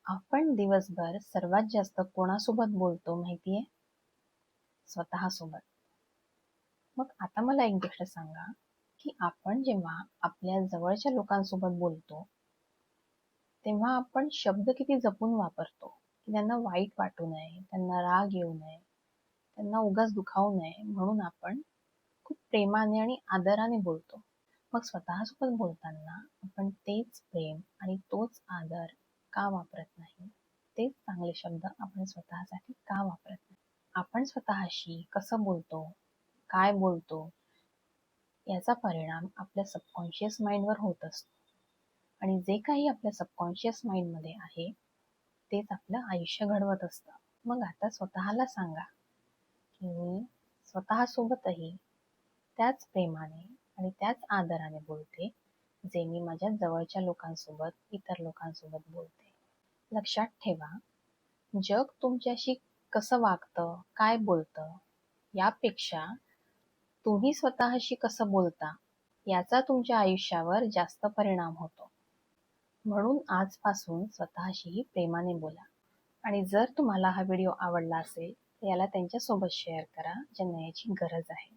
आपण दिवसभर सर्वात जास्त कोणासोबत बोलतो माहितीये? स्वतःसोबत. मग आता मला एक गोष्ट सांगा, की आपण जेव्हा आपल्या जवळच्या लोकांसोबत बोलतो, तेव्हा आपण शब्द किती जपून वापरतो, की त्यांना वाईट वाटू नये, त्यांना राग येऊ नये, त्यांना उगाच दुखावू नये म्हणून आपण खूप प्रेमाने आणि आदराने बोलतो. मग स्वतःसोबत बोलताना आपण तेच प्रेम आणि तोच आदर का वापरत नाही? तेच चांगले शब्द आपण स्वतःसाठी का वापरत नाही? आपण स्वतःशी कसं बोलतो, काय बोलतो, याचा परिणाम आपल्या सबकॉन्शियस माइंडवर होत असतो. आणि जे काही आपल्या सबकॉन्शियस माइंडमध्ये आहे, तेच आपलं आयुष्य घडवत असतं. मग आता स्वतःला सांगा, की मी स्वतःसोबतही त्याच प्रेमाने आणि त्याच आदराने बोलते, जे मी माझ्या जवळच्या लोकांसोबत, इतर लोकांसोबत बोलते. लक्षात ठेवा, जग तुमच्याशी कसं वागतं, काय बोलतं, यापेक्षा तुम्ही स्वतःशी कसं बोलता, याचा तुमच्या आयुष्यावर जास्त परिणाम होतो. म्हणून आजपासून स्वतःशीही प्रेमाने बोला. आणि जर तुम्हाला हा व्हिडिओ आवडला असेल, तर याला त्यांच्यासोबत शेअर करा, ज्यांना याची गरज आहे.